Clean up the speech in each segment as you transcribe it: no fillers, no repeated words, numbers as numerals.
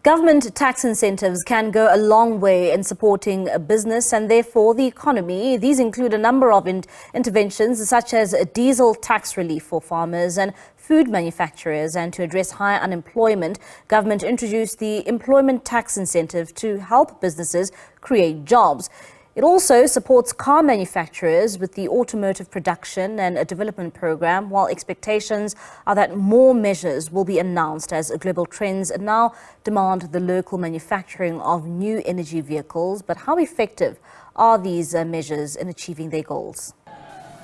Government tax incentives can go a long way in supporting a business and therefore the economy. These include a number of interventions such as a diesel tax relief for farmers and food manufacturers. And to address high unemployment, government introduced the employment tax incentive to help businesses create jobs. It also supports car manufacturers with the Automotive production and a development program, while expectations are that more measures will be announced as global trends now demand the local manufacturing of new energy vehicles. But how effective are these measures in achieving their goals?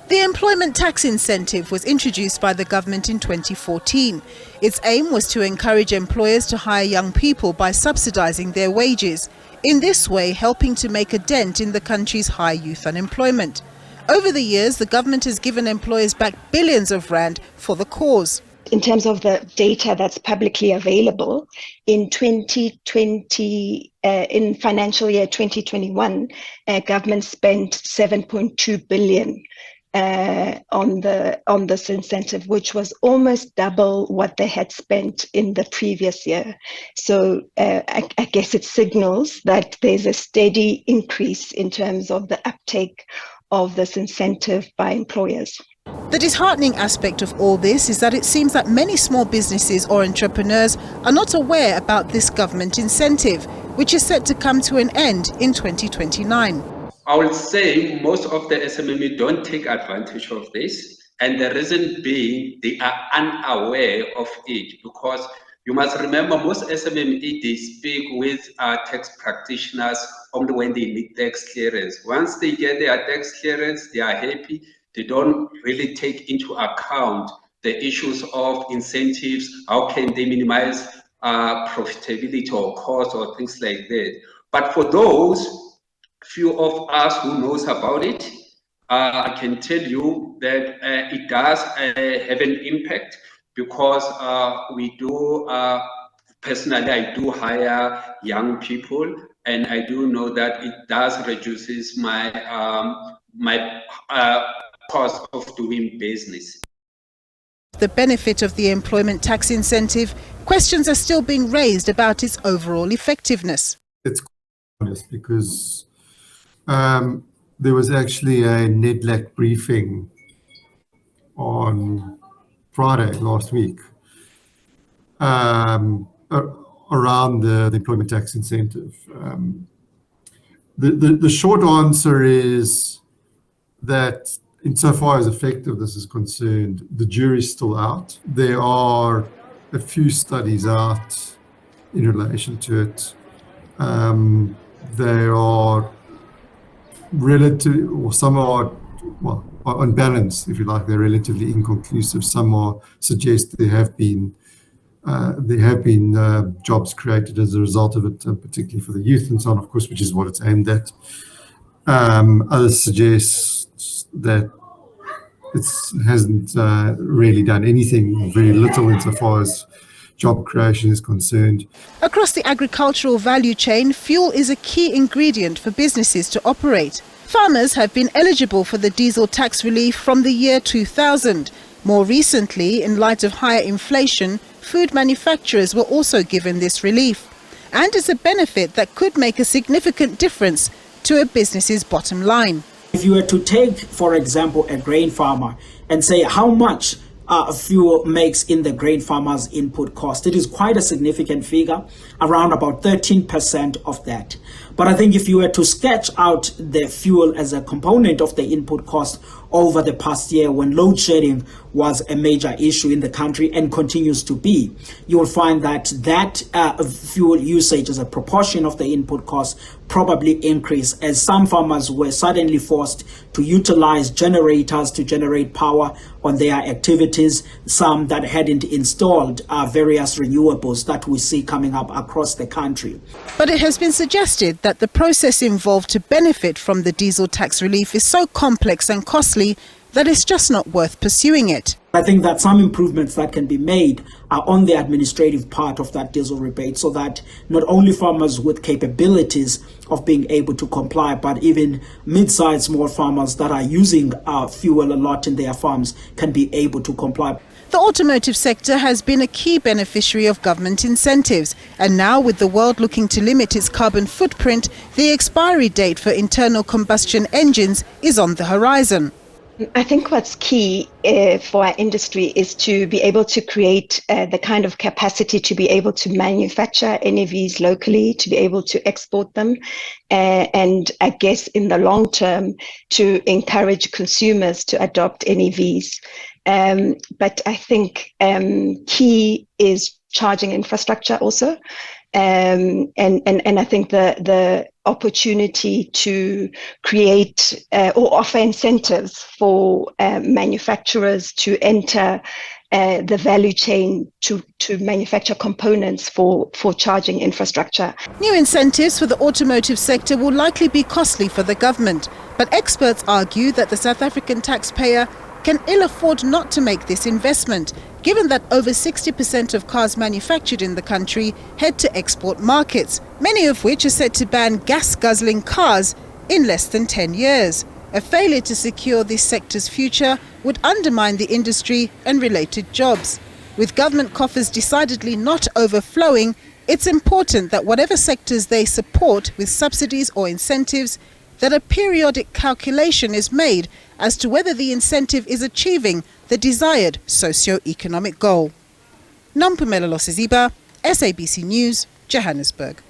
The employment tax incentive was introduced by the government in 2014. Its aim was to encourage employers to hire young people by subsidizing their wages, in this way helping to make a dent in the country's high youth unemployment. Over the years, the government has given employers back billions of rand for the cause. In terms of the data that's publicly available, in 2020, in financial year 2021, government spent 7.2 billion on this incentive, which was almost double what they had spent in the previous year. So I guess it signals that there's a steady increase in terms of the uptake of this incentive by employers. The disheartening aspect of all this is that it seems that many small businesses or entrepreneurs are not aware about this government incentive, which is set to come to an end in 2029. I would say most of the SMME don't take advantage of this, and the reason being they are unaware of it, because you must remember most SMME, they speak with tax practitioners only when they need tax clearance. Once they get their tax clearance, they are happy. They don't really take into account the issues of incentives. How can they minimize profitability or cost or things like that? But for those few of us who knows about it, I can tell you that it does have an impact, because we do, personally, I do hire young people, and I do know that it does reduces my cost of doing business. The benefit of the employment tax incentive, questions are still being raised about its overall effectiveness. It's honest because there was actually a NEDLAC briefing on Friday last week around the employment tax incentive. The short answer is that insofar as effectiveness is concerned, the jury's still out. There are a few studies out in relation to it. There are relative, or some are, well, on balance, if you like, they're relatively inconclusive. Some suggest there have been jobs created as a result of it, particularly for the youth and so on, of course, which is what it's aimed at. Others suggest that it hasn't really done anything, very little insofar as job creation is concerned. Across the agricultural value chain, fuel is a key ingredient for businesses to operate. Farmers have been eligible for the diesel tax relief from the year 2000. More recently, in light of higher inflation, food manufacturers were also given this relief. And it's a benefit that could make a significant difference to a business's bottom line. If you were to take, for example, a grain farmer and say how much fuel makes in the grain farmer's input cost, it is quite a significant figure, around about 13% of that. But I think if you were to sketch out the fuel as a component of the input cost over the past year, when load shedding was a major issue in the country and continues to be, you will find that fuel usage as a proportion of the input cost probably increased, as some farmers were suddenly forced to utilize generators to generate power on their activities, some that hadn't installed various renewables that we see coming up across the country. But it has been suggested that the process involved to benefit from the diesel tax relief is so complex and costly that it's just not worth pursuing it. I think that some improvements that can be made are on the administrative part of that diesel rebate, so that not only farmers with capabilities of being able to comply, but even mid-sized small farmers that are using fuel a lot in their farms can be able to comply. The automotive sector has been a key beneficiary of government incentives, and now with the world looking to limit its carbon footprint, the expiry date for internal combustion engines is on the horizon. I think what's key for our industry is to be able to create the kind of capacity to be able to manufacture NEVs locally, to be able to export them, and I guess in the long term to encourage consumers to adopt NEVs. But I think key is charging infrastructure also. And I think the opportunity to create or offer incentives for manufacturers to enter the value chain to manufacture components for charging infrastructure. New incentives for the automotive sector will likely be costly for the government, but experts argue that the South African taxpayer can ill afford not to make this investment, given that over 60% of cars manufactured in the country head to export markets, many of which are set to ban gas-guzzling cars in less than 10 years. A failure to secure this sector's future would undermine the industry and related jobs. With government coffers decidedly not overflowing, it's important that whatever sectors they support with subsidies or incentives, that a periodic calculation is made as to whether the incentive is achieving the desired socio-economic goal. Nampumela Losiziba, SABC News, Johannesburg.